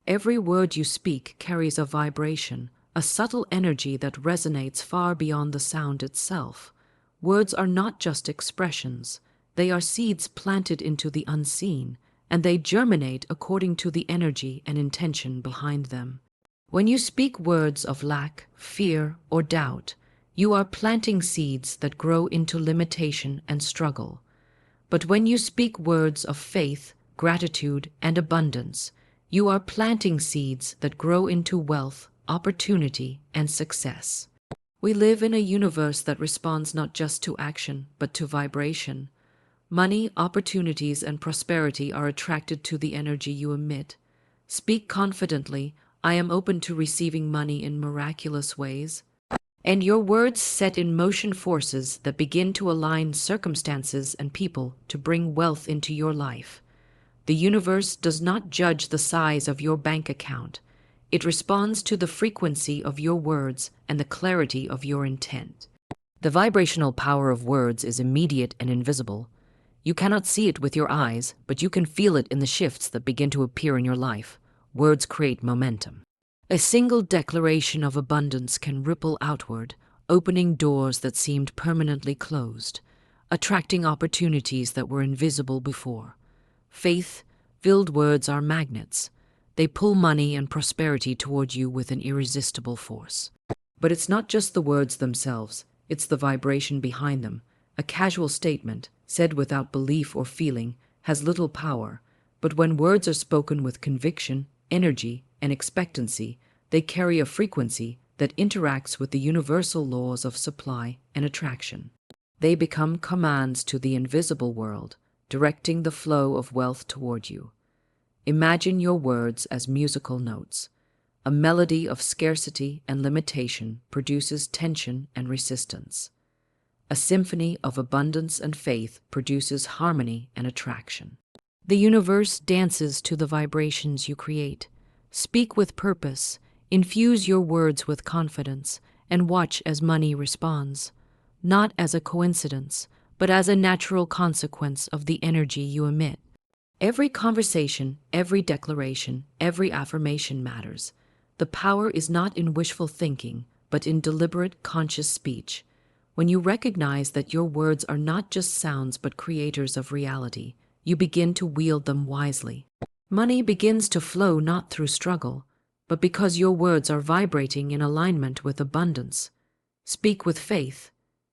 Every word you speak carries a vibration, a subtle energy that resonates far beyond the sound itself. Words are not just expressions, they are seeds planted into the unseen, and they germinate according to the energy and intention behind them. When you speak words of lack, fear, or doubt, you are planting seeds that grow into limitation and struggle. But when you speak words of faith, gratitude, and abundance, you are planting seeds that grow into wealth, opportunity, and success. We live in a universe that responds not just to action, but to vibration. Money, opportunities, and prosperity are attracted to the energy you emit. Speak confidently, "I am open to receiving money in miraculous ways." And your words set in motion forces that begin to align circumstances and people to bring wealth into your life. The universe does not judge the size of your bank account. It responds to the frequency of your words and the clarity of your intent. The vibrational power of words is immediate and invisible. You cannot see it with your eyes, but you can feel it in the shifts that begin to appear in your life. Words create momentum. A single declaration of abundance can ripple outward, opening doors that seemed permanently closed, attracting opportunities that were invisible before. Faith-filled words are magnets. They pull money and prosperity toward you with an irresistible force. But it's not just the words themselves, it's the vibration behind them. A casual statement, said without belief or feeling, has little power, but when words are spoken with conviction, energy, and expectancy, they carry a frequency that interacts with the universal laws of supply and attraction. They become commands to the invisible world, directing the flow of wealth toward you. Imagine your words as musical notes. A melody of scarcity and limitation produces tension and resistance. A symphony of abundance and faith produces harmony and attraction. The universe dances to the vibrations you create. Speak with purpose, infuse your words with confidence, and watch as money responds, not as a coincidence, but as a natural consequence of the energy you emit. Every conversation, every declaration, every affirmation matters. The power is not in wishful thinking, but in deliberate, conscious speech. When you recognize that your words are not just sounds but creators of reality, you begin to wield them wisely. Money begins to flow not through struggle, but because your words are vibrating in alignment with abundance. Speak with faith.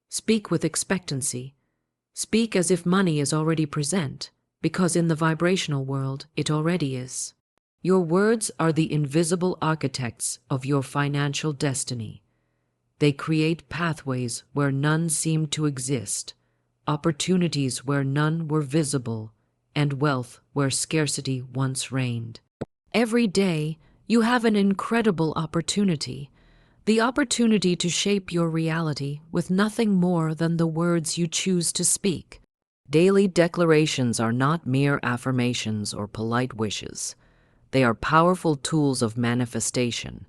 Speak with expectancy. Speak as if money is already present, because in the vibrational world it already is. Your words are the invisible architects of your financial destiny. They create pathways where none seemed to exist, opportunities where none were visible, and wealth where scarcity once reigned. Every day, you have an incredible opportunity, the opportunity to shape your reality with nothing more than the words you choose to speak. Daily declarations are not mere affirmations or polite wishes. They are powerful tools of manifestation,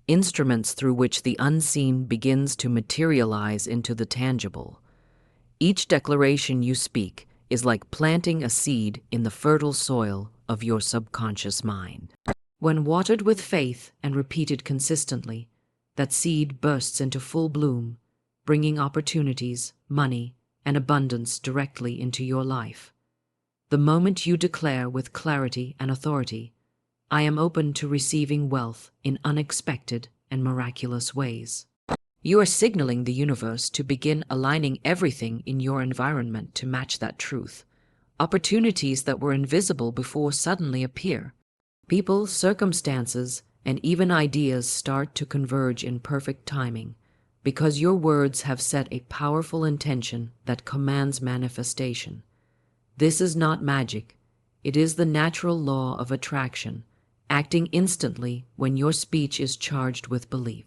instruments through which the unseen begins to materialize into the tangible. Each declaration you speak is like planting a seed in the fertile soil of your subconscious mind. When watered with faith and repeated consistently, that seed bursts into full bloom, bringing opportunities, money, and abundance directly into your life. The moment you declare with clarity and authority, "I am open to receiving wealth in unexpected and miraculous ways," you are signaling the universe to begin aligning everything in your environment to match that truth. Opportunities that were invisible before suddenly appear. People, circumstances, and even ideas start to converge in perfect timing, because your words have set a powerful intention that commands manifestation. This is not magic. It is the natural law of attraction, acting instantly when your speech is charged with belief.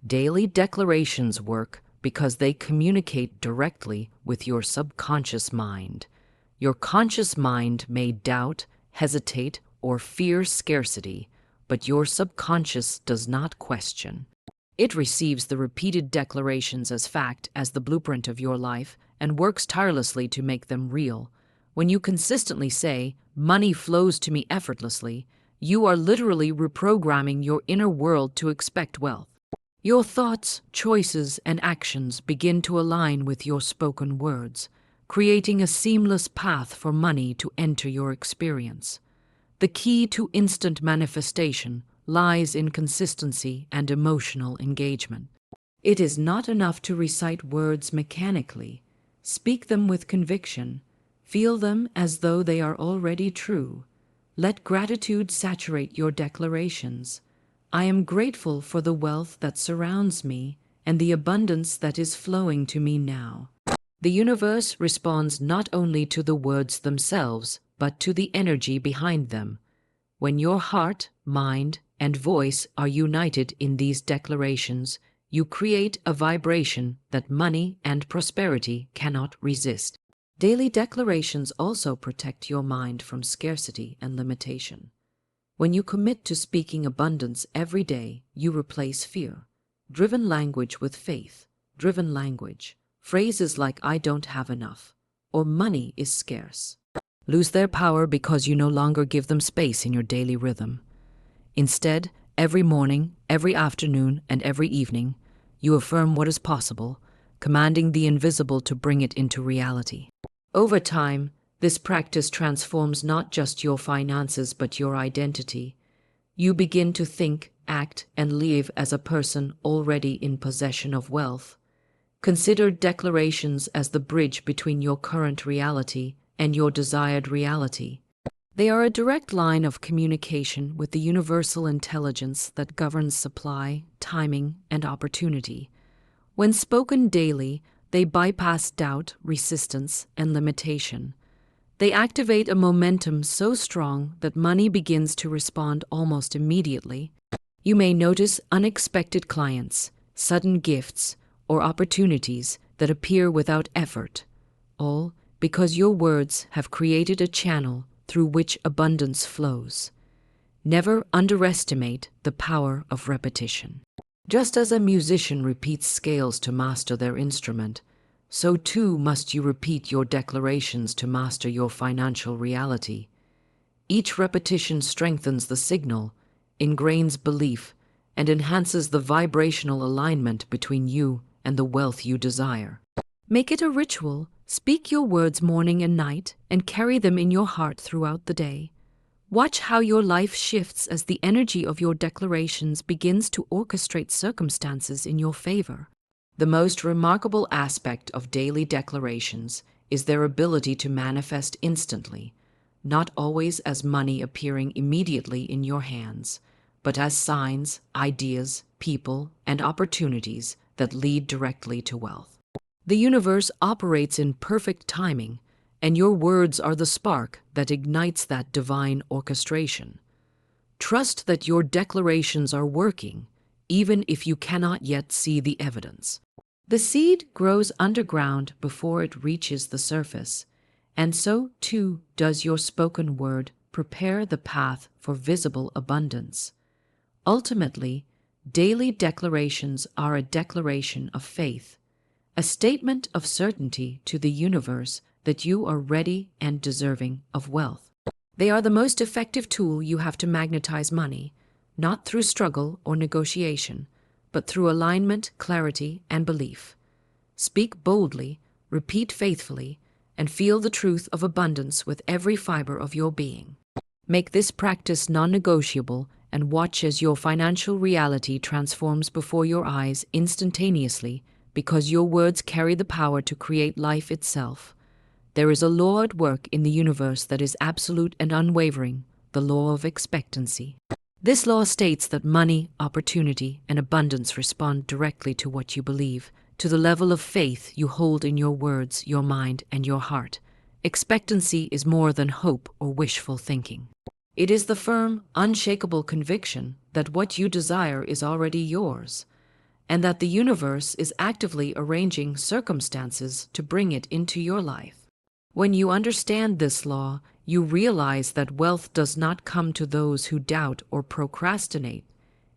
Daily declarations work because they communicate directly with your subconscious mind. Your conscious mind may doubt, hesitate, or fear scarcity, but your subconscious does not question. It receives the repeated declarations as fact, as the blueprint of your life, and works tirelessly to make them real. When you consistently say, "Money flows to me effortlessly," You are literally reprogramming your inner world to expect wealth. Your thoughts, choices, and actions begin to align with your spoken words, creating a seamless path for money to enter your experience. The key to instant manifestation lies in consistency and emotional engagement. It is not enough to recite words mechanically. Speak them with conviction. Feel them as though they are already true. Let gratitude saturate your declarations. I am grateful for the wealth that surrounds me and the abundance that is flowing to me now. The universe responds not only to the words themselves, but to the energy behind them. When your heart, mind, and voice are united in these declarations, you create a vibration that money and prosperity cannot resist. Daily declarations also protect your mind from scarcity and limitation. When you commit to speaking abundance every day, you replace fear-driven language with faith-driven language. Phrases like "I don't have enough" or "money is scarce" lose their power because you no longer give them space in your daily rhythm. Instead, every morning, every afternoon, and every evening, you affirm what is possible, commanding the invisible to bring it into reality. Over time, this practice transforms not just your finances but your identity. You begin to think, act, and live as a person already in possession of wealth. Consider declarations as the bridge between your current reality and your desired reality. They are a direct line of communication with the universal intelligence that governs supply, timing, and opportunity. When spoken daily, they bypass doubt, resistance, and limitation. They activate a momentum so strong that money begins to respond almost immediately. You may notice unexpected clients, sudden gifts, or opportunities that appear without effort, all because your words have created a channel through which abundance flows. Never underestimate the power of repetition. Just as a musician repeats scales to master their instrument, so too must you repeat your declarations to master your financial reality. Each repetition strengthens the signal, ingrains belief, and enhances the vibrational alignment between you and the wealth you desire. Make it a ritual. Speak your words morning and night, and carry them in your heart throughout the day. Watch how your life shifts as the energy of your declarations begins to orchestrate circumstances in your favor. The most remarkable aspect of daily declarations is their ability to manifest instantly, not always as money appearing immediately in your hands, but as signs, ideas, people, and opportunities that lead directly to wealth. The universe operates in perfect timing, and your words are the spark that ignites that divine orchestration. Trust that your declarations are working, even if you cannot yet see the evidence. The seed grows underground before it reaches the surface, and so too does your spoken word prepare the path for visible abundance. Ultimately, daily declarations are a declaration of faith, a statement of certainty to the universe that you are ready and deserving of wealth. They are the most effective tool you have to magnetize money, not through struggle or negotiation, but through alignment, clarity, and belief. Speak boldly, repeat faithfully, and feel the truth of abundance with every fiber of your being. Make this practice non-negotiable and watch as your financial reality transforms before your eyes instantaneously, because your words carry the power to create life itself. There is a law at work in the universe that is absolute and unwavering, the law of expectancy. This law states that money, opportunity, and abundance respond directly to what you believe, to the level of faith you hold in your words, your mind, and your heart. Expectancy is more than hope or wishful thinking. It is the firm, unshakable conviction that what you desire is already yours, and that the universe is actively arranging circumstances to bring it into your life. When you understand this law, you realize that wealth does not come to those who doubt or procrastinate.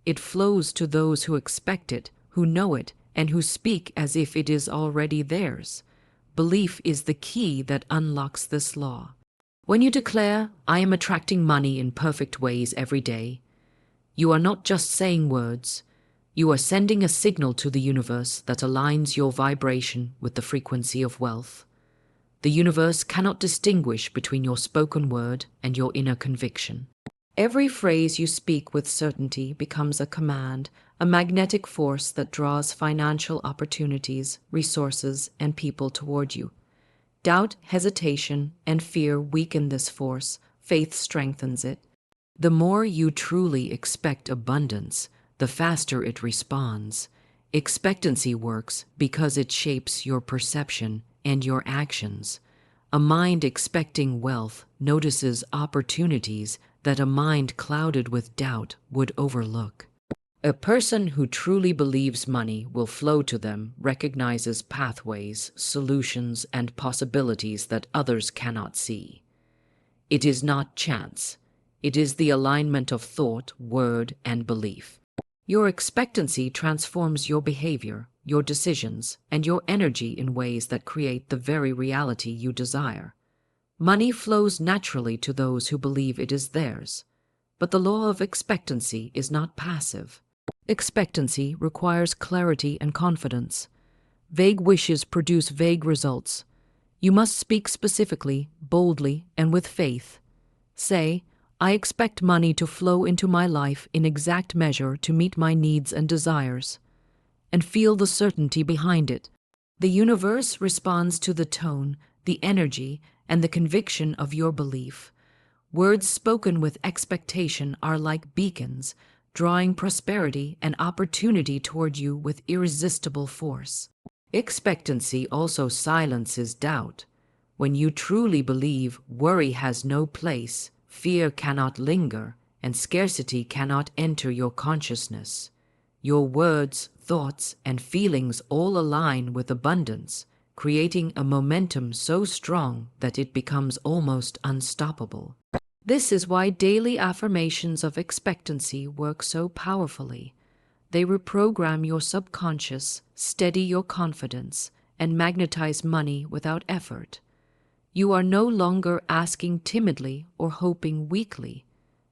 It flows to those who expect it, who know it, and who speak as if it is already theirs. Belief is the key that unlocks this law. When you declare, "I am attracting money in perfect ways every day," you are not just saying words, you are sending a signal to the universe that aligns your vibration with the frequency of wealth. The universe cannot distinguish between your spoken word and your inner conviction. Every phrase you speak with certainty becomes a command, a magnetic force that draws financial opportunities, resources, and people toward you. Doubt, hesitation, and fear weaken this force. Faith strengthens it. The more you truly expect abundance, the faster it responds. Expectancy works because it shapes your perception and your actions. A mind expecting wealth notices opportunities that a mind clouded with doubt would overlook. A person who truly believes money will flow to them recognizes pathways, solutions, and possibilities that others cannot see. It is not chance. It is the alignment of thought, word, and belief. Your expectancy transforms your behavior, your decisions, and your energy in ways that create the very reality you desire. Money flows naturally to those who believe it is theirs, but the law of expectancy is not passive. Expectancy requires clarity and confidence. Vague wishes produce vague results. You must speak specifically, boldly, and with faith. Say, "I expect money to flow into my life in exact measure to meet my needs and desires," and feel the certainty behind it. The universe responds to the tone, the energy, and the conviction of your belief. Words spoken with expectation are like beacons, drawing prosperity and opportunity toward you with irresistible force. Expectancy also silences doubt. When you truly believe, worry has no place, fear cannot linger, and scarcity cannot enter your consciousness. Your words, thoughts, and feelings all align with abundance, creating a momentum so strong that it becomes almost unstoppable. This is why daily affirmations of expectancy work so powerfully. They reprogram your subconscious, steady your confidence, and magnetize money without effort. You are no longer asking timidly or hoping weakly.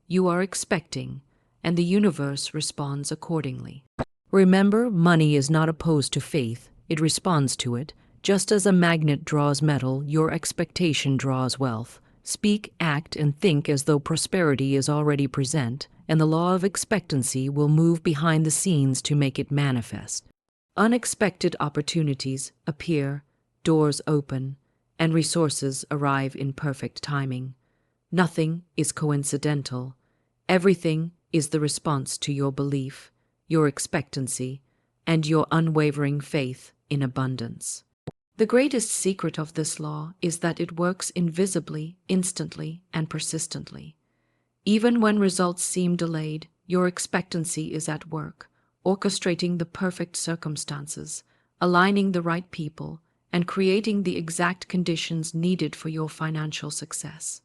You are expecting, and the universe responds accordingly. Remember, money is not opposed to faith, it responds to it. Just as a magnet draws metal, your expectation draws wealth. Speak, act, and think as though prosperity is already present, and the law of expectancy will move behind the scenes to make it manifest. Unexpected opportunities appear, doors open, and resources arrive in perfect timing. Nothing is coincidental. Everything is the response to your belief, your expectancy, and your unwavering faith in abundance. The greatest secret of this law is that it works invisibly, instantly, and persistently. Even when results seem delayed, your expectancy is at work, orchestrating the perfect circumstances, aligning the right people, and creating the exact conditions needed for your financial success.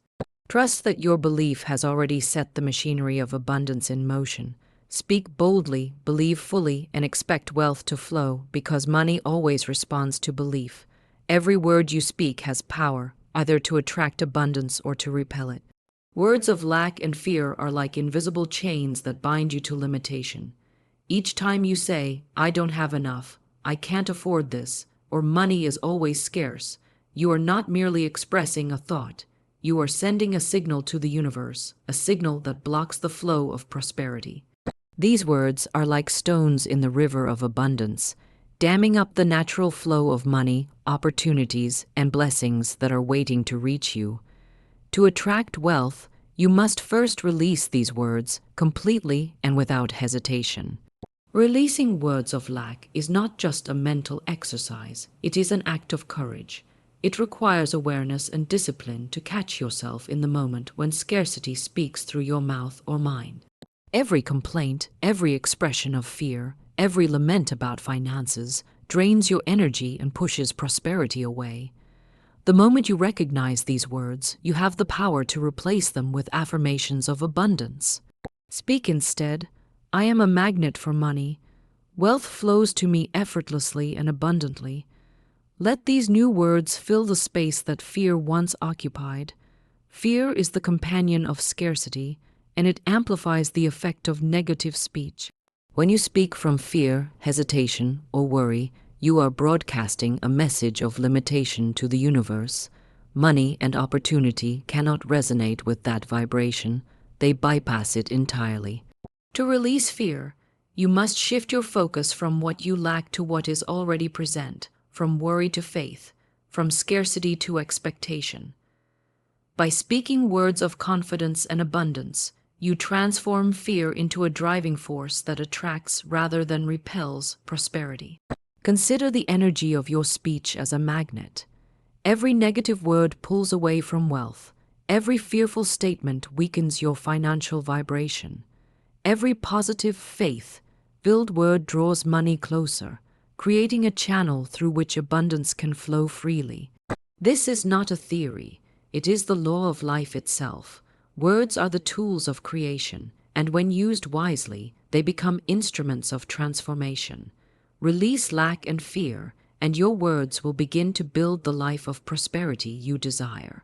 Trust that your belief has already set the machinery of abundance in motion. Speak boldly, believe fully, and expect wealth to flow, because money always responds to belief. Every word you speak has power, either to attract abundance or to repel it. Words of lack and fear are like invisible chains that bind you to limitation. Each time you say, "I don't have enough," "I can't afford this," or "money is always scarce," you are not merely expressing a thought. You are sending a signal to the universe, a signal that blocks the flow of prosperity. These words are like stones in the river of abundance, damming up the natural flow of money, opportunities, and blessings that are waiting to reach you. To attract wealth, you must first release these words completely and without hesitation. Releasing words of lack is not just a mental exercise, it is an act of courage. It requires awareness and discipline to catch yourself in the moment when scarcity speaks through your mouth or mind. Every complaint, every expression of fear, every lament about finances drains your energy and pushes prosperity away. The moment you recognize these words, you have the power to replace them with affirmations of abundance. Speak instead, "I am a magnet for money. Wealth flows to me effortlessly and abundantly." Let these new words fill the space that fear once occupied. Fear is the companion of scarcity, and it amplifies the effect of negative speech. When you speak from fear, hesitation, or worry, you are broadcasting a message of limitation to the universe. Money and opportunity cannot resonate with that vibration. They bypass it entirely. To release fear, you must shift your focus from what you lack to what is already present, from worry to faith, from scarcity to expectation. By speaking words of confidence and abundance, you transform fear into a driving force that attracts rather than repels prosperity. Consider the energy of your speech as a magnet. Every negative word pulls away from wealth. Every fearful statement weakens your financial vibration. Every positive, faith-filled word draws money closer, creating a channel through which abundance can flow freely. This is not a theory. It is the law of life itself. Words are the tools of creation, and when used wisely, they become instruments of transformation. Release lack and fear, and your words will begin to build the life of prosperity you desire.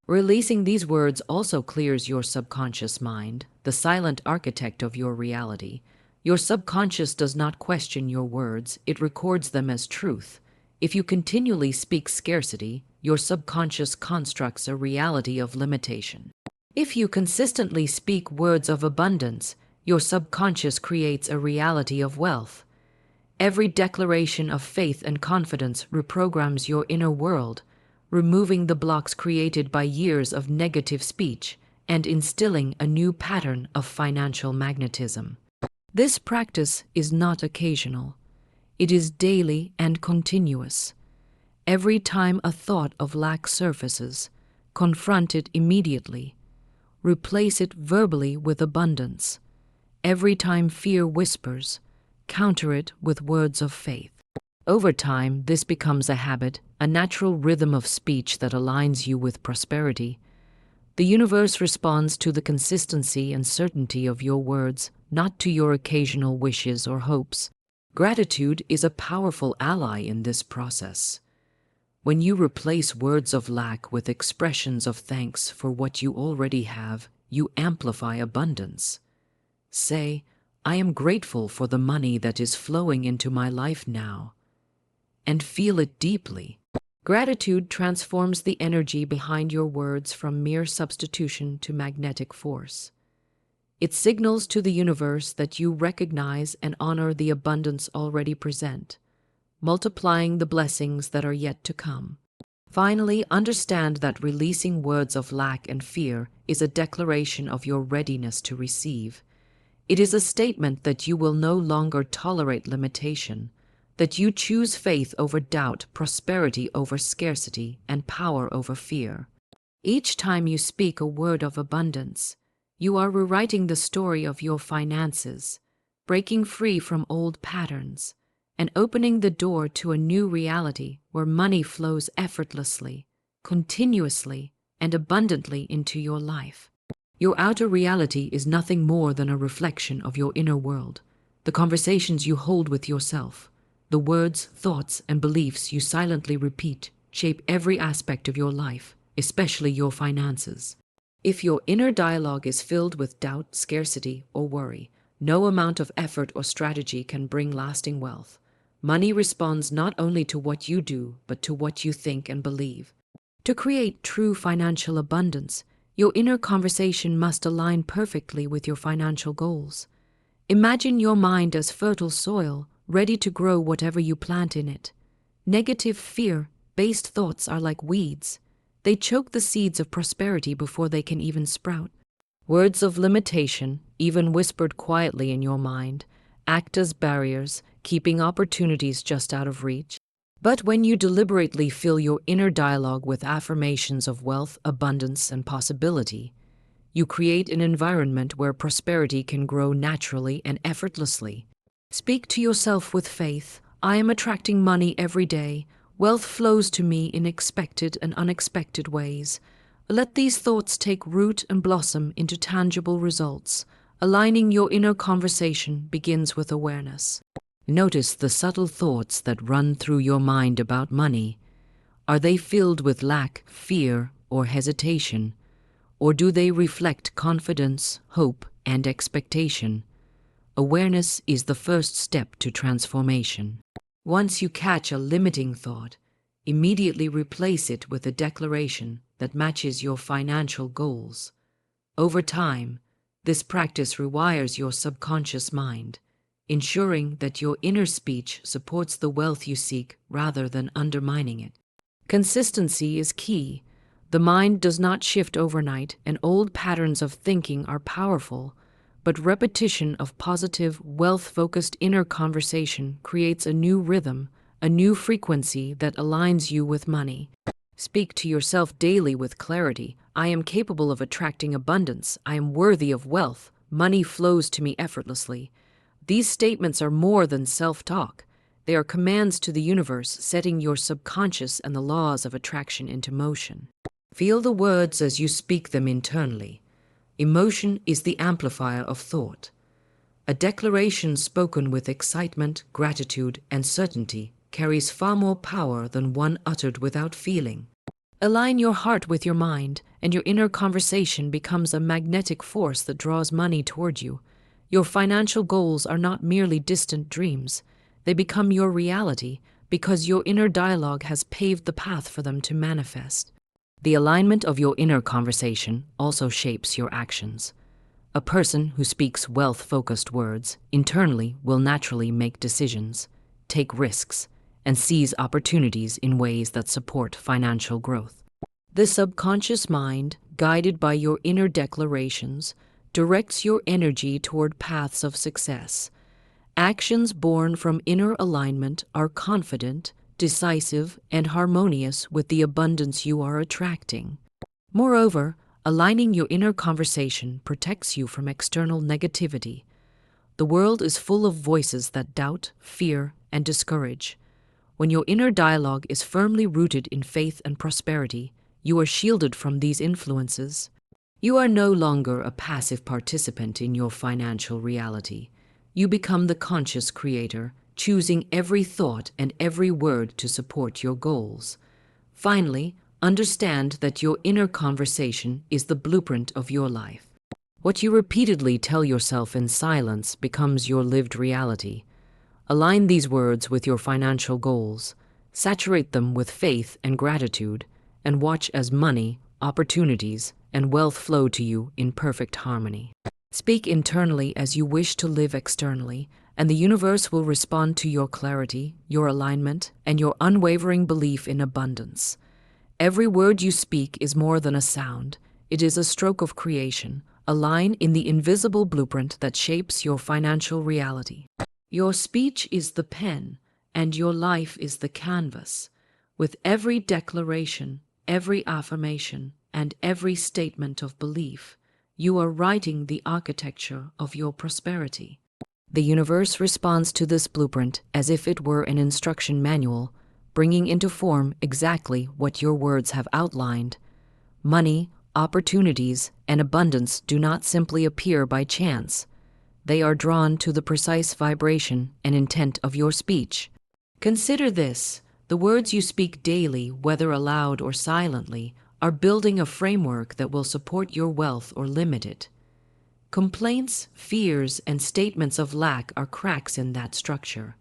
Releasing these words also clears your subconscious mind, the silent architect of your reality. Your subconscious does not question your words, it records them as truth. If you continually speak scarcity, your subconscious constructs a reality of limitation. If you consistently speak words of abundance, your subconscious creates a reality of wealth. Every declaration of faith and confidence reprograms your inner world, removing the blocks created by years of negative speech and instilling a new pattern of financial magnetism. This practice is not occasional. It is daily and continuous. Every time a thought of lack surfaces, confront it immediately. Replace it verbally with abundance. Every time fear whispers, counter it with words of faith. Over time, this becomes a habit, a natural rhythm of speech that aligns you with prosperity. The universe responds to the consistency and certainty of your words, not to your occasional wishes or hopes. Gratitude is a powerful ally in this process. When you replace words of lack with expressions of thanks for what you already have, you amplify abundance. Say, I am grateful for the money that is flowing into my life now, and feel it deeply. Gratitude transforms the energy behind your words from mere substitution to magnetic force. It signals to the universe that you recognize and honor the abundance already present, multiplying the blessings that are yet to come. Finally, understand that releasing words of lack and fear is a declaration of your readiness to receive. It is a statement that you will no longer tolerate limitation, that you choose faith over doubt, prosperity over scarcity, and power over fear. Each time you speak a word of abundance, you are rewriting the story of your finances, breaking free from old patterns, and opening the door to a new reality where money flows effortlessly, continuously, and abundantly into your life. Your outer reality is nothing more than a reflection of your inner world, the conversations you hold with yourself. The words, thoughts, and beliefs you silently repeat shape every aspect of your life, especially your finances. If your inner dialogue is filled with doubt, scarcity, or worry, no amount of effort or strategy can bring lasting wealth. Money responds not only to what you do, but to what you think and believe. To create true financial abundance, your inner conversation must align perfectly with your financial goals. Imagine your mind as fertile soil, ready to grow whatever you plant in it. Negative, fear-based thoughts are like weeds. They choke the seeds of prosperity before they can even sprout. Words of limitation, even whispered quietly in your mind, act as barriers, keeping opportunities just out of reach. But when you deliberately fill your inner dialogue with affirmations of wealth, abundance, and possibility, you create an environment where prosperity can grow naturally and effortlessly. Speak to yourself with faith. I am attracting money every day. Wealth flows to me in expected and unexpected ways. Let these thoughts take root and blossom into tangible results. Aligning your inner conversation begins with awareness. Notice the subtle thoughts that run through your mind about money. Are they filled with lack, fear, or hesitation? or do they reflect confidence, hope, and expectation? Awareness is the first step to transformation. Once you catch a limiting thought, immediately replace it with a declaration that matches your financial goals. Over time, this practice rewires your subconscious mind, ensuring that your inner speech supports the wealth you seek rather than undermining it. Consistency is key. The mind does not shift overnight, and old patterns of thinking are powerful, but repetition of positive, wealth-focused inner conversation creates a new rhythm, a new frequency that aligns you with money. Speak to yourself daily with clarity. I am capable of attracting abundance. I am worthy of wealth. Money flows to me effortlessly. These statements are more than self-talk. They are commands to the universe, setting your subconscious and the laws of attraction into motion. Feel the words as you speak them internally. Emotion is the amplifier of thought. A declaration spoken with excitement, gratitude, and certainty carries far more power than one uttered without feeling. Align your heart with your mind, and your inner conversation becomes a magnetic force that draws money toward you. Your financial goals are not merely distant dreams. They become your reality because your inner dialogue has paved the path for them to manifest. The alignment of your inner conversation also shapes your actions. A person who speaks wealth-focused words internally will naturally make decisions, take risks, and seize opportunities in ways that support financial growth. The subconscious mind, guided by your inner declarations, directs your energy toward paths of success. Actions born from inner alignment are confident, decisive, and harmonious with the abundance you are attracting. Moreover, aligning your inner conversation protects you from external negativity. The world is full of voices that doubt, fear, and discourage. When your inner dialogue is firmly rooted in faith and prosperity, you are shielded from these influences. You are no longer a passive participant in your financial reality. You become the conscious creator, choosing every thought and every word to support your goals. Finally, understand that your inner conversation is the blueprint of your life. What you repeatedly tell yourself in silence becomes your lived reality. Align these words with your financial goals, saturate them with faith and gratitude, and watch as money, opportunities, and wealth flow to you in perfect harmony. Speak internally as you wish to live externally, and the universe will respond to your clarity, your alignment, and your unwavering belief in abundance. Every word you speak is more than a sound. It is a stroke of creation, a line in the invisible blueprint that shapes your financial reality. Your speech is the pen, and your life is the canvas. With every declaration, every affirmation, and every statement of belief, you are writing the architecture of your prosperity. The universe responds to this blueprint as if it were an instruction manual, bringing into form exactly what your words have outlined. Money, opportunities, and abundance do not simply appear by chance. They are drawn to the precise vibration and intent of your speech. Consider this: the words you speak daily, whether aloud or silently, are building a framework that will support your wealth or limit it. Complaints, fears, and statements of lack are cracks in that structure.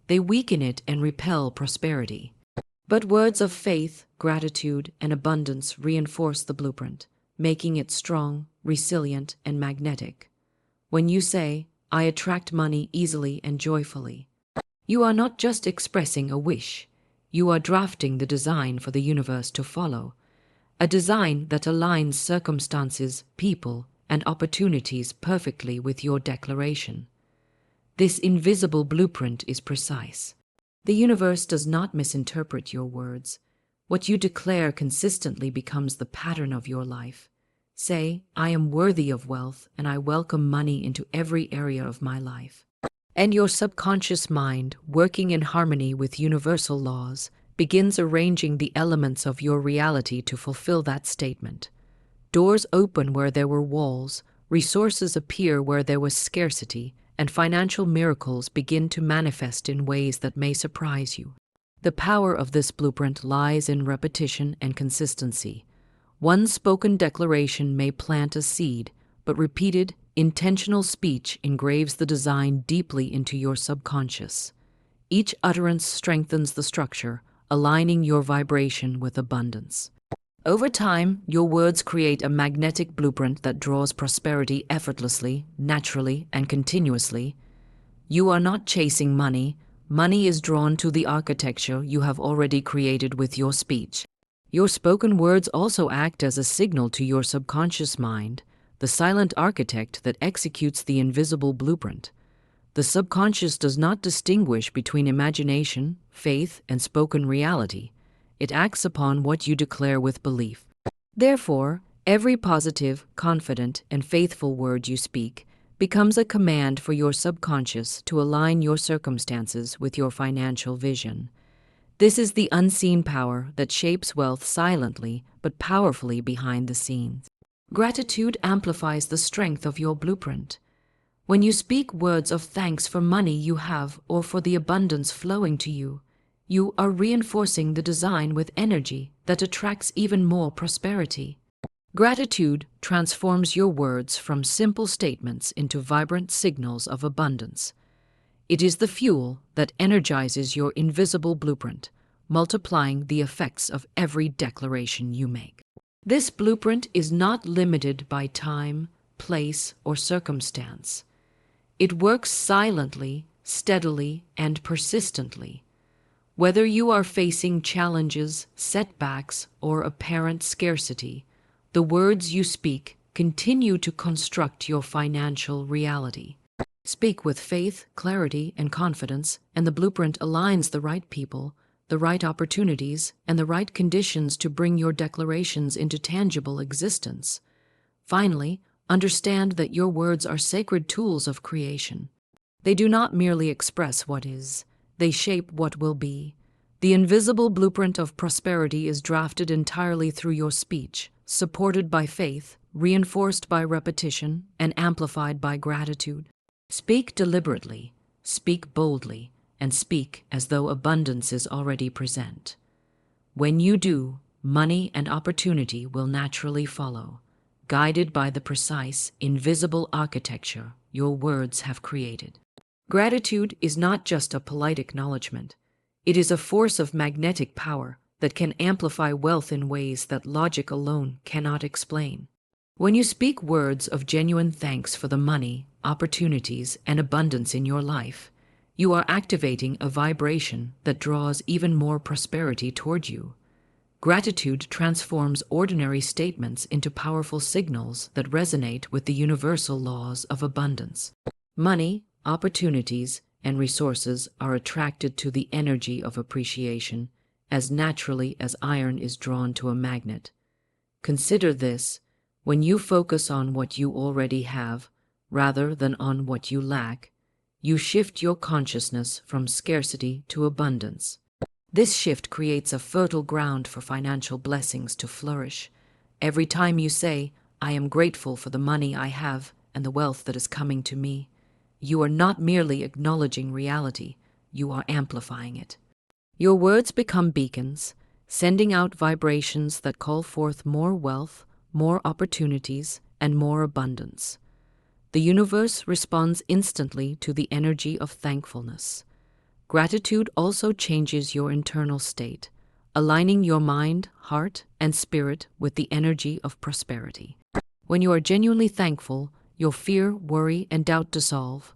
They weaken it and repel prosperity. But words of faith, gratitude, and abundance reinforce the blueprint, making it strong, resilient, and magnetic. When you say, "I attract money easily and joyfully," you are not just expressing a wish. You are drafting the design for the universe to follow, a design that aligns circumstances, people, and opportunities perfectly with your declaration. This invisible blueprint is precise. The universe does not misinterpret your words. What you declare consistently becomes the pattern of your life. Say, "I am worthy of wealth, and I welcome money into every area of my life." And your subconscious mind, working in harmony with universal laws, begins arranging the elements of your reality to fulfill that statement. Doors open where there were walls, resources appear where there was scarcity, and financial miracles begin to manifest in ways that may surprise you. The power of this blueprint lies in repetition and consistency. One spoken declaration may plant a seed, but repeated, intentional speech engraves the design deeply into your subconscious. Each utterance strengthens the structure, aligning your vibration with abundance. Over time, your words create a magnetic blueprint that draws prosperity effortlessly, naturally, and continuously. You are not chasing money. Money is drawn to the architecture you have already created with your speech. Your spoken words also act as a signal to your subconscious mind, the silent architect that executes the invisible blueprint. The subconscious does not distinguish between imagination, faith, and spoken reality. It acts upon what you declare with belief. Therefore, every positive, confident, and faithful word you speak becomes a command for your subconscious to align your circumstances with your financial vision. This is the unseen power that shapes wealth silently but powerfully behind the scenes. Gratitude amplifies the strength of your blueprint. When you speak words of thanks for money you have or for the abundance flowing to you, you are reinforcing the design with energy that attracts even more prosperity. Gratitude transforms your words from simple statements into vibrant signals of abundance. It is the fuel that energizes your invisible blueprint, multiplying the effects of every declaration you make. This blueprint is not limited by time, place, or circumstance. It works silently, steadily, and persistently. Whether you are facing challenges, setbacks, or apparent scarcity, the words you speak continue to construct your financial reality. Speak with faith, clarity, and confidence, and the blueprint aligns the right people, the right opportunities, and the right conditions to bring your declarations into tangible existence. Finally, understand that your words are sacred tools of creation. They do not merely express what is, they shape what will be. The invisible blueprint of prosperity is drafted entirely through your speech, supported by faith, reinforced by repetition, and amplified by gratitude. Speak deliberately, speak boldly, and speak as though abundance is already present. When you do, money and opportunity will naturally follow, guided by the precise, invisible architecture your words have created. Gratitude is not just a polite acknowledgement. It is a force of magnetic power that can amplify wealth in ways that logic alone cannot explain. When you speak words of genuine thanks for the money, opportunities, and abundance in your life, you are activating a vibration that draws even more prosperity toward you. Gratitude transforms ordinary statements into powerful signals that resonate with the universal laws of abundance. Money, opportunities, and resources are attracted to the energy of appreciation as naturally as iron is drawn to a magnet. Consider this: when you focus on what you already have, rather than on what you lack, you shift your consciousness from scarcity to abundance. This shift creates a fertile ground for financial blessings to flourish. Every time you say, "I am grateful for the money I have and the wealth that is coming to me," you are not merely acknowledging reality, you are amplifying it. Your words become beacons, sending out vibrations that call forth more wealth, more opportunities, and more abundance. The universe responds instantly to the energy of thankfulness. Gratitude also changes your internal state, aligning your mind, heart, and spirit with the energy of prosperity. When you are genuinely thankful, your fear, worry, and doubt dissolve.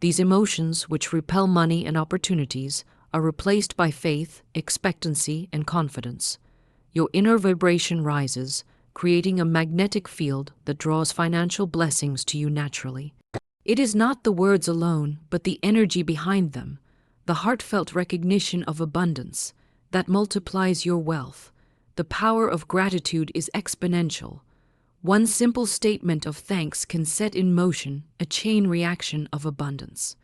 These emotions, which repel money and opportunities, are replaced by faith, expectancy, and confidence. Your inner vibration rises, creating a magnetic field that draws financial blessings to you naturally. It is not the words alone, but the energy behind them, the heartfelt recognition of abundance, that multiplies your wealth. The power of gratitude is exponential. One simple statement of thanks can set in motion a chain reaction of abundance.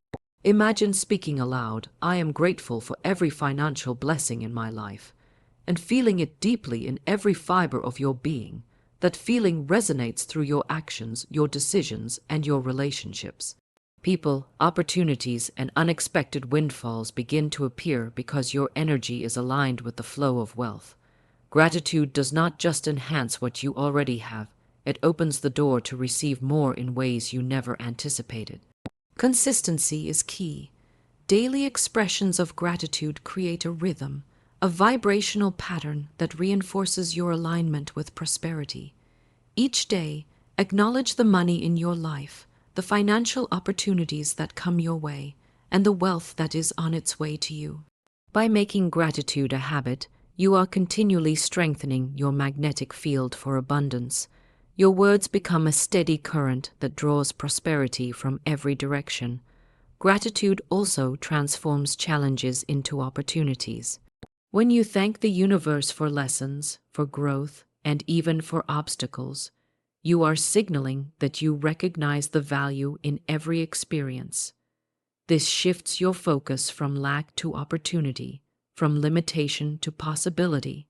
Imagine speaking aloud, "I am grateful for every financial blessing in my life," and feeling it deeply in every fiber of your being. That feeling resonates through your actions, your decisions, and your relationships. People, opportunities, and unexpected windfalls begin to appear because your energy is aligned with the flow of wealth. Gratitude does not just enhance what you already have, it opens the door to receive more in ways you never anticipated. Consistency is key. Daily expressions of gratitude create a rhythm, a vibrational pattern that reinforces your alignment with prosperity. Each day, acknowledge the money in your life, the financial opportunities that come your way, and the wealth that is on its way to you. By making gratitude a habit, you are continually strengthening your magnetic field for abundance. Your words become a steady current that draws prosperity from every direction. Gratitude also transforms challenges into opportunities. When you thank the universe for lessons, for growth, and even for obstacles, you are signaling that you recognize the value in every experience. This shifts your focus from lack to opportunity, from limitation to possibility.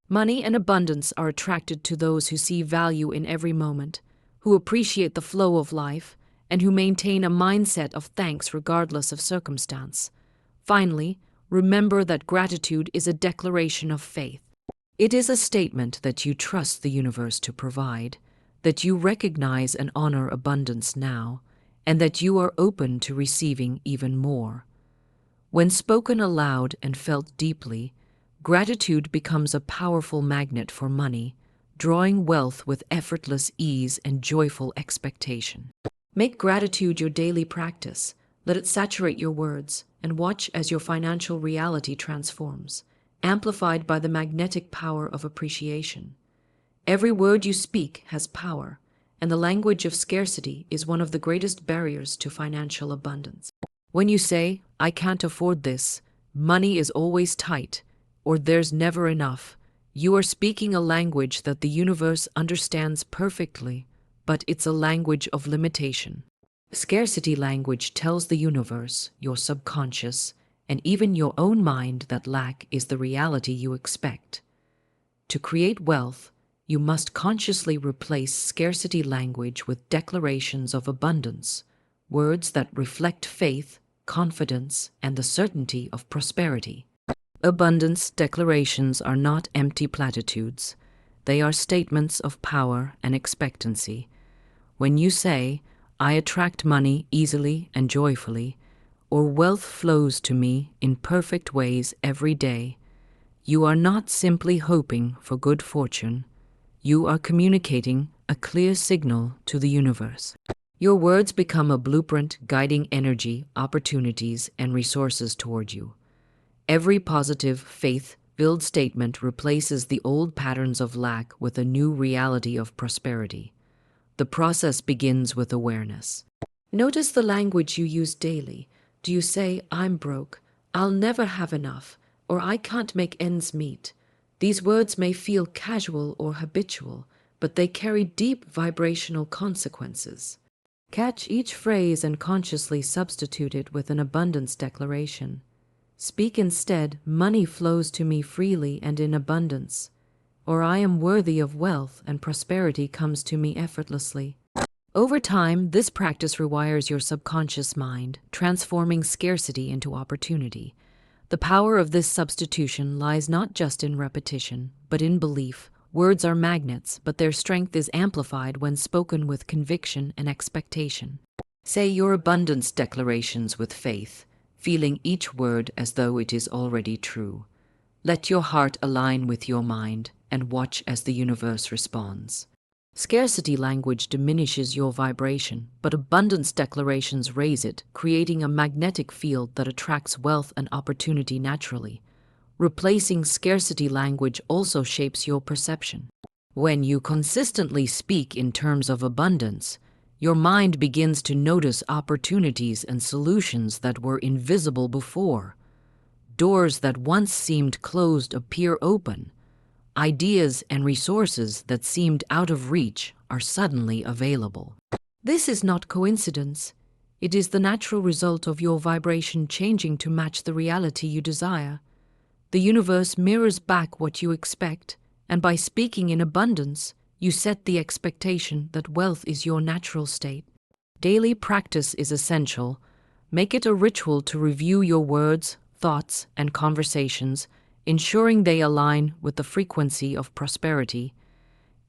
Money and abundance are attracted to those who see value in every moment, who appreciate the flow of life, and who maintain a mindset of thanks regardless of circumstance. Finally, remember that gratitude is a declaration of faith. It is a statement that you trust the universe to provide, that you recognize and honor abundance now, and that you are open to receiving even more. When spoken aloud and felt deeply, gratitude becomes a powerful magnet for money, drawing wealth with effortless ease and joyful expectation. Make gratitude your daily practice. Let it saturate your words, and watch as your financial reality transforms, amplified by the magnetic power of appreciation. Every word you speak has power, and the language of scarcity is one of the greatest barriers to financial abundance. When you say, "I can't afford this," "money is always tight," or "there's never enough," you are speaking a language that the universe understands perfectly, but it's a language of limitation. Scarcity language tells the universe, your subconscious, and even your own mind that lack is the reality you expect. To create wealth, you must consciously replace scarcity language with declarations of abundance, words that reflect faith, confidence, and the certainty of prosperity. Abundance declarations are not empty platitudes. They are statements of power and expectancy. When you say, "I attract money easily and joyfully," or "wealth flows to me in perfect ways every day," you are not simply hoping for good fortune. You are communicating a clear signal to the universe. Your words become a blueprint guiding energy, opportunities, and resources toward you. Every positive, faith-filled statement replaces the old patterns of lack with a new reality of prosperity. The process begins with awareness. Notice the language you use daily. Do you say, "I'm broke," "I'll never have enough," or "I can't make ends meet"? These words may feel casual or habitual, but they carry deep vibrational consequences. Catch each phrase and consciously substitute it with an abundance declaration. Speak instead, "Money flows to me freely and in abundance," or "I am worthy of wealth and prosperity comes to me effortlessly." Over time, this practice rewires your subconscious mind, transforming scarcity into opportunity. The power of this substitution lies not just in repetition, but in belief. Words are magnets, but their strength is amplified when spoken with conviction and expectation. Say your abundance declarations with faith, feeling each word as though it is already true. Let your heart align with your mind and watch as the universe responds. Scarcity language diminishes your vibration, but abundance declarations raise it, creating a magnetic field that attracts wealth and opportunity naturally. Replacing scarcity language also shapes your perception. When you consistently speak in terms of abundance, your mind begins to notice opportunities and solutions that were invisible before. Doors that once seemed closed appear open. Ideas and resources that seemed out of reach are suddenly available. This is not coincidence. It is the natural result of your vibration changing to match the reality you desire. The universe mirrors back what you expect, and by speaking in abundance, you set the expectation that wealth is your natural state. Daily practice is essential. Make it a ritual to review your words, thoughts, and conversations, ensuring they align with the frequency of prosperity.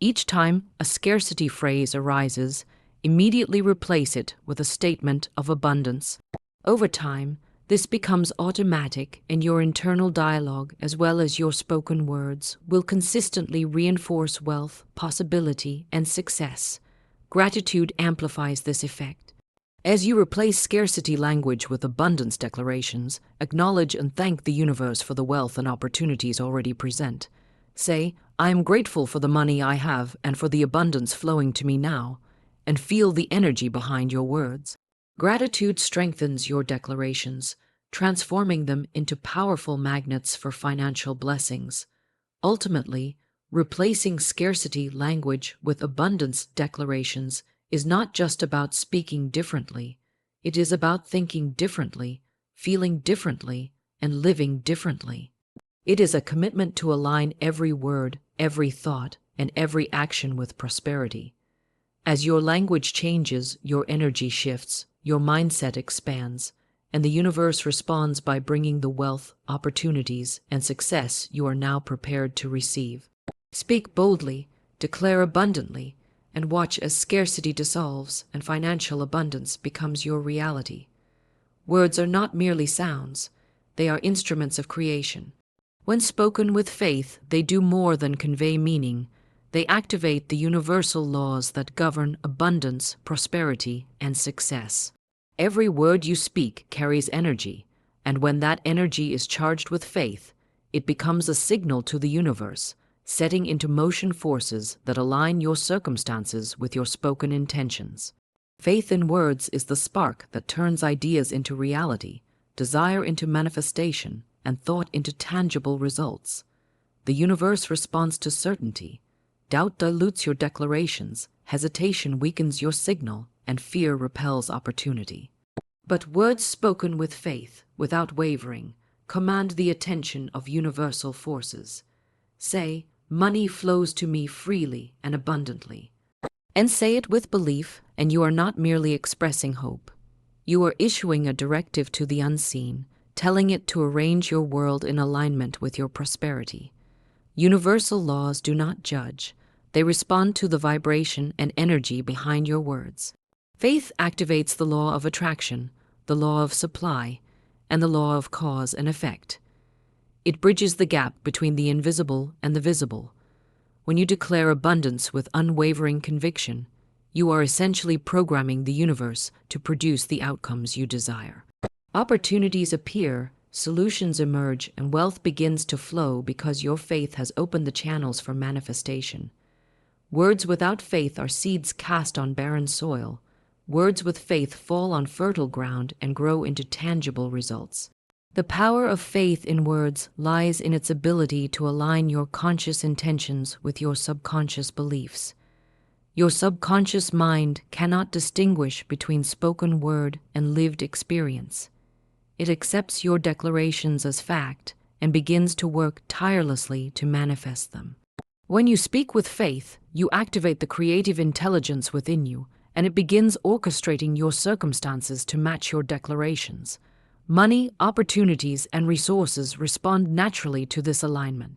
Each time a scarcity phrase arises, immediately replace it with a statement of abundance. Over time, this becomes automatic, and your internal dialogue, as well as your spoken words, will consistently reinforce wealth, possibility, and success. Gratitude amplifies this effect. As you replace scarcity language with abundance declarations, acknowledge and thank the universe for the wealth and opportunities already present. Say, "I am grateful for the money I have and for the abundance flowing to me now," and feel the energy behind your words. Gratitude strengthens your declarations, transforming them into powerful magnets for financial blessings. Ultimately, replacing scarcity language with abundance declarations is not just about speaking differently. It is about thinking differently, feeling differently, and living differently. It is a commitment to align every word, every thought, and every action with prosperity. As your language changes, your energy shifts, your mindset expands, and the universe responds by bringing the wealth, opportunities, and success you are now prepared to receive. Speak boldly, declare abundantly, and watch as scarcity dissolves and financial abundance becomes your reality. Words are not merely sounds, they are instruments of creation. When spoken with faith, they do more than convey meaning. They activate the universal laws that govern abundance, prosperity, and success. Every word you speak carries energy, and when that energy is charged with faith, it becomes a signal to the universe, setting into motion forces that align your circumstances with your spoken intentions. Faith in words is the spark that turns ideas into reality, desire into manifestation, and thought into tangible results. The universe responds to certainty. Doubt dilutes your declarations, hesitation weakens your signal, and fear repels opportunity. But words spoken with faith, without wavering, command the attention of universal forces. Say, "Money flows to me freely and abundantly." And say it with belief, and you are not merely expressing hope. You are issuing a directive to the unseen, telling it to arrange your world in alignment with your prosperity. Universal laws do not judge. They respond to the vibration and energy behind your words. Faith activates the law of attraction, the law of supply, and the law of cause and effect. It bridges the gap between the invisible and the visible. When you declare abundance with unwavering conviction, you are essentially programming the universe to produce the outcomes you desire. Opportunities appear, solutions emerge, and wealth begins to flow because your faith has opened the channels for manifestation. Words without faith are seeds cast on barren soil. Words with faith fall on fertile ground and grow into tangible results. The power of faith in words lies in its ability to align your conscious intentions with your subconscious beliefs. Your subconscious mind cannot distinguish between spoken word and lived experience. It accepts your declarations as fact and begins to work tirelessly to manifest them. When you speak with faith, you activate the creative intelligence within you, and it begins orchestrating your circumstances to match your declarations. Money, opportunities, and resources respond naturally to this alignment.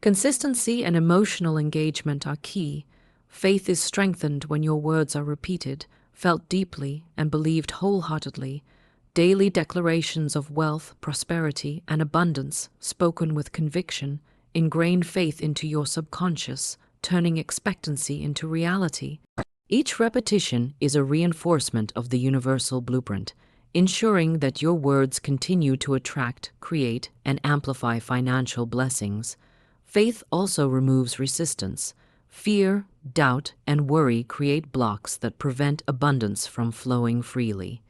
Consistency and emotional engagement are key. Faith is strengthened when your words are repeated, felt deeply, and believed wholeheartedly. Daily declarations of wealth, prosperity, and abundance, spoken with conviction, ingrain faith into your subconscious, turning expectancy into reality. Each repetition is a reinforcement of the universal blueprint, ensuring that your words continue to attract, create, and amplify financial blessings. Faith also removes resistance. Fear, doubt, and worry create blocks that prevent abundance from flowing freely.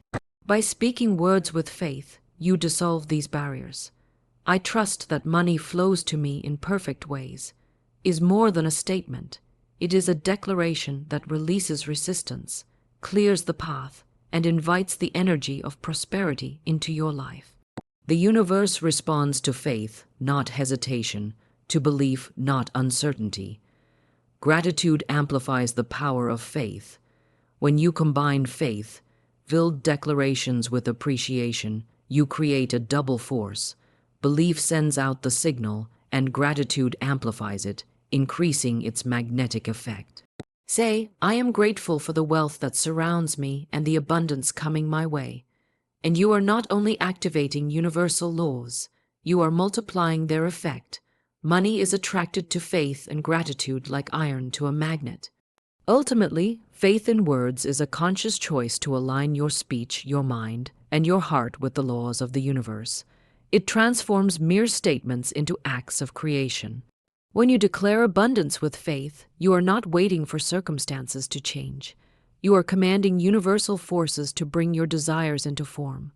By speaking words with faith, you dissolve these barriers. "I trust that money flows to me in perfect ways," is more than a statement. It is a declaration that releases resistance, clears the path, and invites the energy of prosperity into your life. The universe responds to faith, not hesitation, to belief, not uncertainty. Gratitude amplifies the power of faith. When you combine faith, filled declarations with appreciation, you create a double force. belief sends out the signal, and gratitude amplifies it, increasing its magnetic effect. Say, I am grateful for the wealth that surrounds me and the abundance coming my way. And you are not only activating universal laws, you are multiplying their effect. Money is attracted to faith and gratitude like iron to a magnet. Ultimately, faith in words is a conscious choice to align your speech, your mind, and your heart with the laws of the universe. It transforms mere statements into acts of creation. When you declare abundance with faith, you are not waiting for circumstances to change. You are commanding universal forces to bring your desires into form.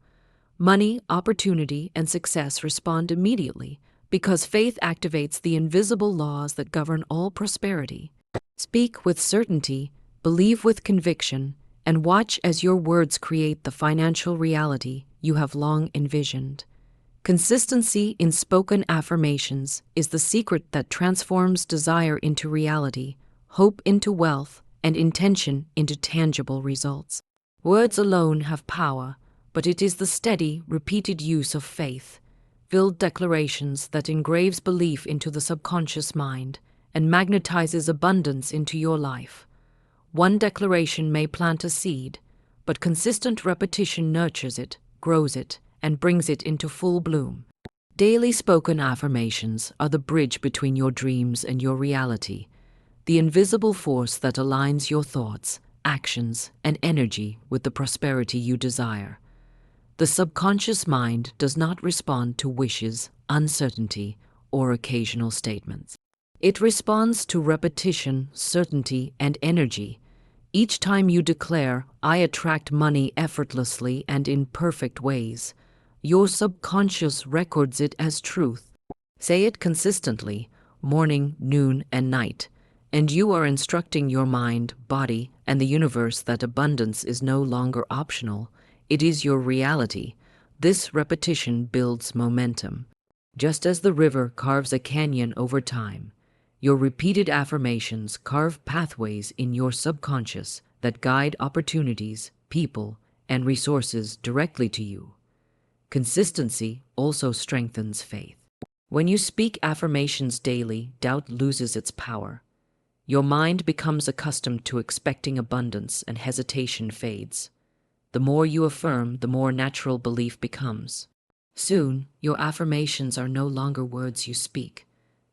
Money, opportunity, and success respond immediately because faith activates the invisible laws that govern all prosperity. Speak with certainty, believe with conviction, and watch as your words create the financial reality you have long envisioned. Consistency in spoken affirmations is the secret that transforms desire into reality, hope into wealth, and intention into tangible results. Words alone have power, but it is the steady, repeated use of faith-filled declarations that engraves belief into the subconscious mind and magnetizes abundance into your life. One declaration may plant a seed, but consistent repetition nurtures it, grows it, and brings it into full bloom. Daily spoken affirmations are the bridge between your dreams and your reality, the invisible force that aligns your thoughts, actions, and energy with the prosperity you desire. The subconscious mind does not respond to wishes, uncertainty, or occasional statements. It responds to repetition, certainty, and energy. Each time you declare, I attract money effortlessly and in perfect ways, your subconscious records it as truth. Say it consistently, morning, noon, and night, and you are instructing your mind, body, and the universe that abundance is no longer optional. It is your reality. This repetition builds momentum. Just as the river carves a canyon over time, your repeated affirmations carve pathways in your subconscious that guide opportunities, people, and resources directly to you. Consistency also strengthens faith. When you speak affirmations daily, doubt loses its power. Your mind becomes accustomed to expecting abundance and hesitation fades. The more you affirm, the more natural belief becomes. Soon, your affirmations are no longer words you speak.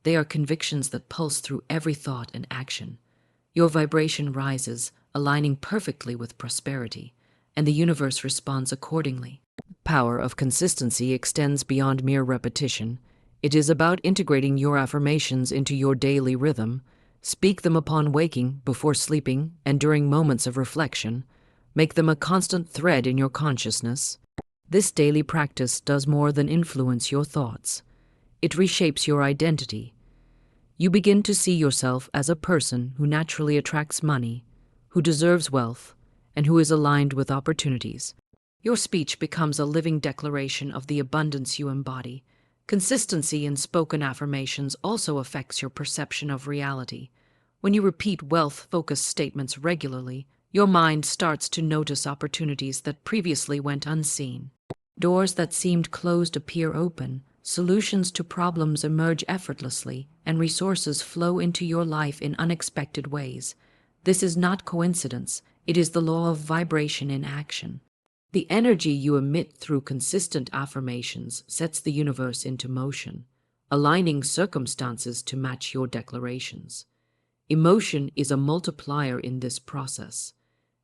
They are convictions that pulse through every thought and action. Your vibration rises, aligning perfectly with prosperity, and the universe responds accordingly. The power of consistency extends beyond mere repetition. It is about integrating your affirmations into your daily rhythm. Speak them upon waking, before sleeping, and during moments of reflection. Make them a constant thread in your consciousness. This daily practice does more than influence your thoughts. It reshapes your identity. You begin to see yourself as a person who naturally attracts money, who deserves wealth, and who is aligned with opportunities. Your speech becomes a living declaration of the abundance you embody. Consistency in spoken affirmations also affects your perception of reality. When you repeat wealth-focused statements regularly, your mind starts to notice opportunities that previously went unseen. Doors that seemed closed appear open, solutions to problems emerge effortlessly, and resources flow into your life in unexpected ways. This is not coincidence, it is the law of vibration in action. The energy you emit through consistent affirmations sets the universe into motion, aligning circumstances to match your declarations. Emotion is a multiplier in this process.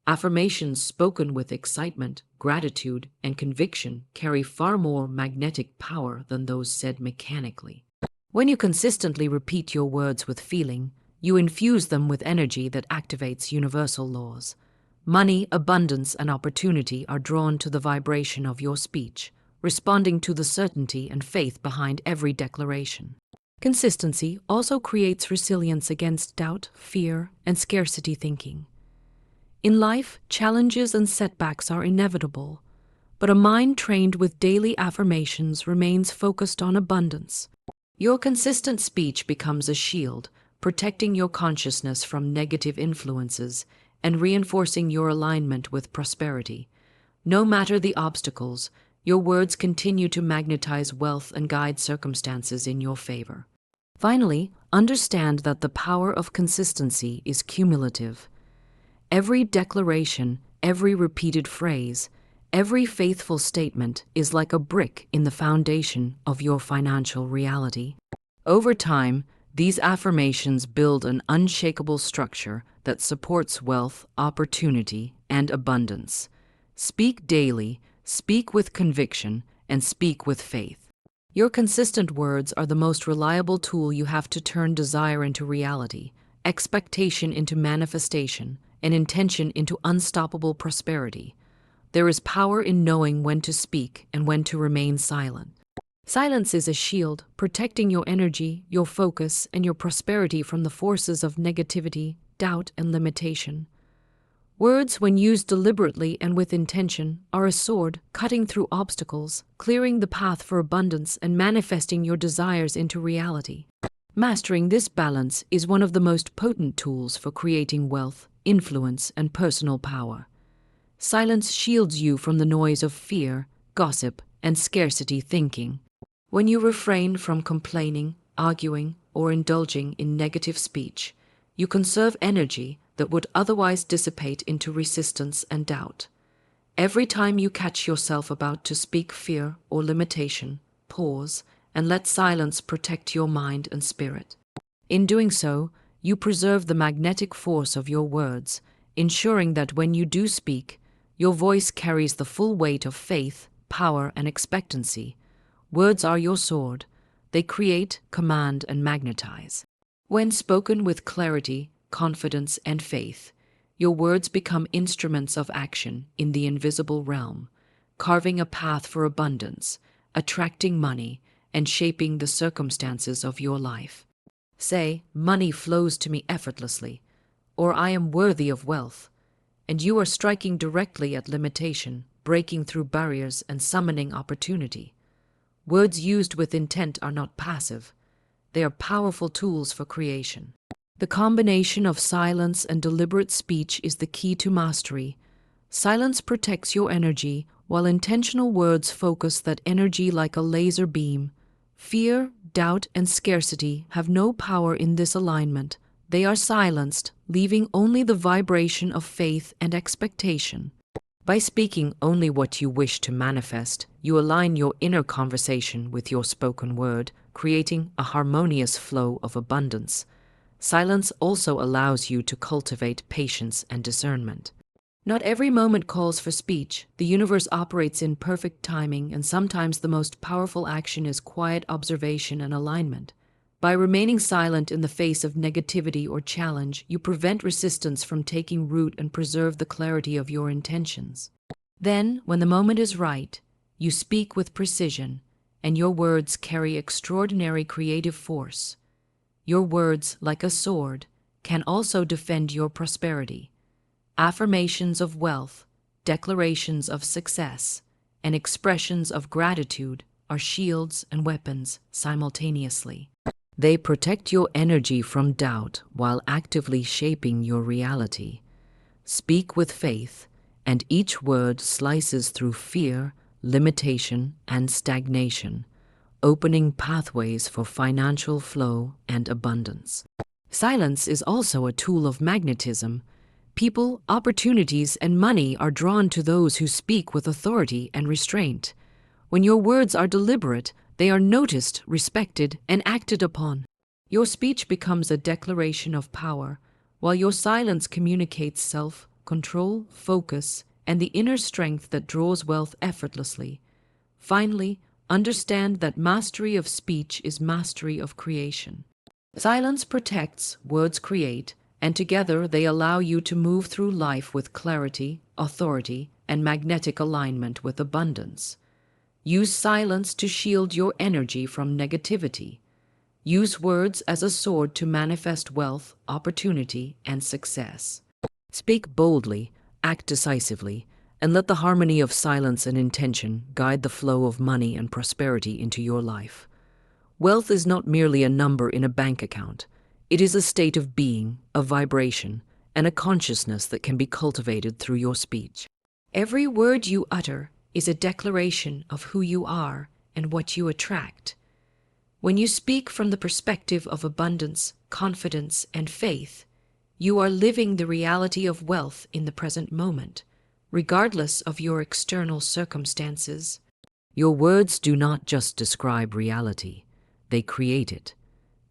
Affirmations spoken with excitement, gratitude, and conviction carry far more magnetic power than those said mechanically. When you consistently repeat your words with feeling, you infuse them with energy that activates universal laws. Money, abundance, and opportunity are drawn to the vibration of your speech, responding to the certainty and faith behind every declaration. Consistency also creates resilience against doubt, fear, and scarcity thinking. In life, challenges and setbacks are inevitable, but a mind trained with daily affirmations remains focused on abundance. Your consistent speech becomes a shield, protecting your consciousness from negative influences and reinforcing your alignment with prosperity. No matter the obstacles, Your words continue to magnetize wealth and guide circumstances in your favor. Finally, understand that the power of consistency is cumulative. Every declaration, every repeated phrase, every faithful statement is like a brick in the foundation of your financial reality. Over time, these affirmations build an unshakable structure that supports wealth, opportunity, and abundance. Speak daily, speak with conviction, and speak with faith. Your consistent words are the most reliable tool you have to turn desire into reality, expectation into manifestation, and intention into unstoppable prosperity. There is power in knowing when to speak and when to remain silent. Silence is a shield, protecting your energy, your focus, and your prosperity from the forces of negativity, doubt, and limitation. Words, when used deliberately and with intention, are a sword, cutting through obstacles, clearing the path for abundance, and manifesting your desires into reality. Mastering this balance is one of the most potent tools for creating wealth, influence, and personal power. Silence shields you from the noise of fear, gossip, and scarcity thinking. When you refrain from complaining, arguing, or indulging in negative speech, you conserve energy that would otherwise dissipate into resistance and doubt. Every time you catch yourself about to speak fear or limitation, pause and let silence protect your mind and spirit. In doing so, you preserve the magnetic force of your words, ensuring that when you do speak, your voice carries the full weight of faith, power, and expectancy. Words are your sword. They create, command, and magnetize. When spoken with clarity, confidence, and faith, your words become instruments of action in the invisible realm, carving a path for abundance, attracting money, and shaping the circumstances of your life. Say, "Money flows to me effortlessly," or "I am worthy of wealth," and you are striking directly at limitation, breaking through barriers, and summoning opportunity. Words used with intent are not passive. They are powerful tools for creation. The combination of silence and deliberate speech is the key to mastery. Silence protects your energy, while intentional words focus that energy like a laser beam. Fear, doubt, and scarcity have no power in this alignment. They are silenced, leaving only the vibration of faith and expectation. By speaking only what you wish to manifest, you align your inner conversation with your spoken word, creating a harmonious flow of abundance. Silence also allows you to cultivate patience and discernment. Not every moment calls for speech. The universe operates in perfect timing, and sometimes the most powerful action is quiet observation and alignment. By remaining silent in the face of negativity or challenge, you prevent resistance from taking root and preserve the clarity of your intentions. Then, when the moment is right, you speak with precision, and your words carry extraordinary creative force. Your words, like a sword, can also defend your prosperity. Affirmations of wealth, declarations of success, and expressions of gratitude are shields and weapons simultaneously. They protect your energy from doubt while actively shaping your reality. Speak with faith, and each word slices through fear, limitation, and stagnation, opening pathways for financial flow and abundance. Silence is also a tool of magnetism. People, opportunities, and money are drawn to those who speak with authority and restraint. When your words are deliberate, they are noticed, respected, and acted upon. Your speech becomes a declaration of power, while your silence communicates self-control, focus, and the inner strength that draws wealth effortlessly. Finally, understand that mastery of speech is mastery of creation. Silence protects, words create, and together they allow you to move through life with clarity, authority, and magnetic alignment with abundance. Use silence to shield your energy from negativity. Use words as a sword to manifest wealth, opportunity, and success. Speak boldly, act decisively, and let the harmony of silence and intention guide the flow of money and prosperity into your life. Wealth is not merely a number in a bank account. It is a state of being, a vibration, and a consciousness that can be cultivated through your speech. Every word you utter, is a declaration of who you are and what you attract. When you speak from the perspective of abundance, confidence, and faith, you are living the reality of wealth in the present moment, regardless of your external circumstances. Your words do not just describe reality, they create it.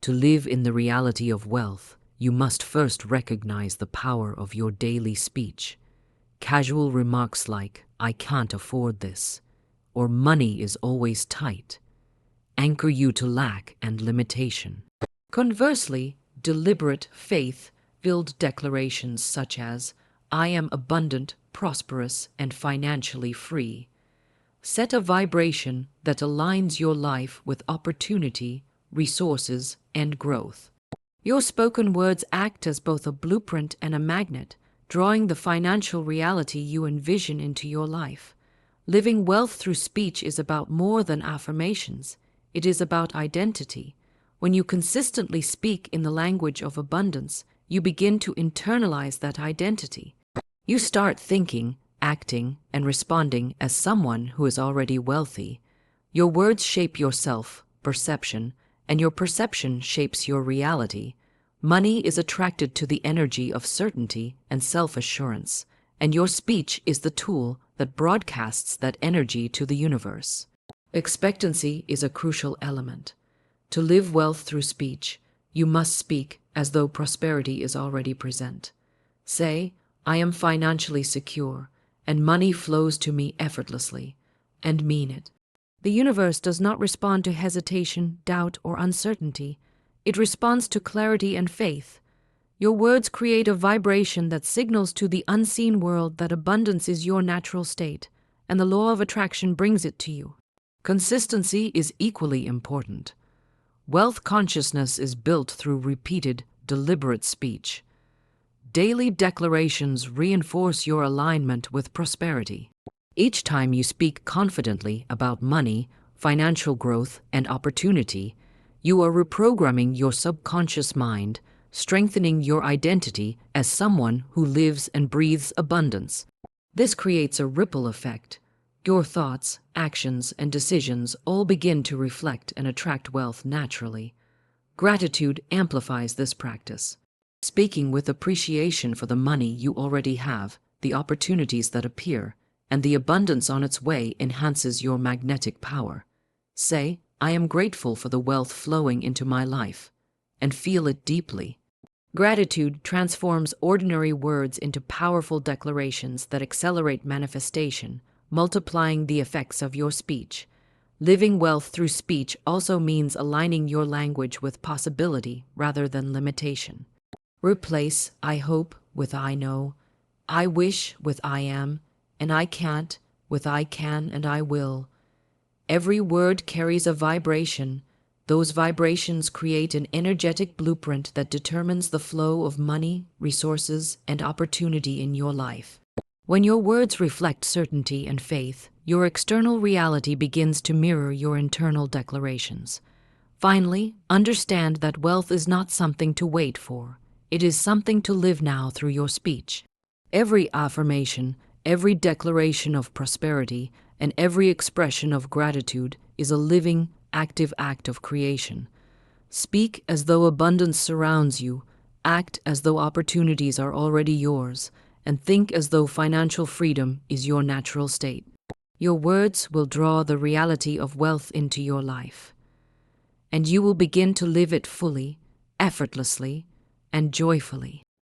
To live in the reality of wealth, you must first recognize the power of your daily speech. Casual remarks like, "I can't afford this," or "money is always tight," anchor you to lack and limitation. Conversely, deliberate, faith-filled declarations such as, "I am abundant, prosperous, and financially free," set a vibration that aligns your life with opportunity, resources, and growth. Your spoken words act as both a blueprint and a magnet, drawing the financial reality you envision into your life. Living wealth through speech is about more than affirmations. It is about identity. When you consistently speak in the language of abundance, you begin to internalize that identity. You start thinking, acting, and responding as someone who is already wealthy. Your words shape your self-perception, and your perception shapes your reality. Money is attracted to the energy of certainty and self-assurance, and your speech is the tool that broadcasts that energy to the universe. Expectancy is a crucial element. To live wealth through speech, you must speak as though prosperity is already present. Say, "I am financially secure, and money flows to me effortlessly," and mean it. The universe does not respond to hesitation, doubt, or uncertainty. It responds to clarity and faith. Your words create a vibration that signals to the unseen world that abundance is your natural state, and the law of attraction brings it to you. Consistency is equally important. Wealth consciousness is built through repeated, deliberate speech. Daily declarations reinforce your alignment with prosperity. Each time you speak confidently about money, financial growth, and opportunity, you are reprogramming your subconscious mind, strengthening your identity as someone who lives and breathes abundance. This creates a ripple effect. Your thoughts, actions, and decisions all begin to reflect and attract wealth naturally. Gratitude amplifies this practice. Speaking with appreciation for the money you already have, the opportunities that appear, and the abundance on its way enhances your magnetic power. Say, "I am grateful for the wealth flowing into my life," and feel it deeply. Gratitude transforms ordinary words into powerful declarations that accelerate manifestation, multiplying the effects of your speech. Living wealth through speech also means aligning your language with possibility rather than limitation. Replace "I hope" with "I know," "I wish" with "I am," and "I can't" with "I can" and "I will." Every word carries a vibration. Those vibrations create an energetic blueprint that determines the flow of money, resources, and opportunity in your life. When your words reflect certainty and faith, your external reality begins to mirror your internal declarations. Finally, understand that wealth is not something to wait for. It is something to live now through your speech. Every affirmation, every declaration of prosperity, and every expression of gratitude is a living, active act of creation. Speak as though abundance surrounds you, act as though opportunities are already yours, and think as though financial freedom is your natural state. Your words will draw the reality of wealth into your life, and you will begin to live it fully, effortlessly, and joyfully.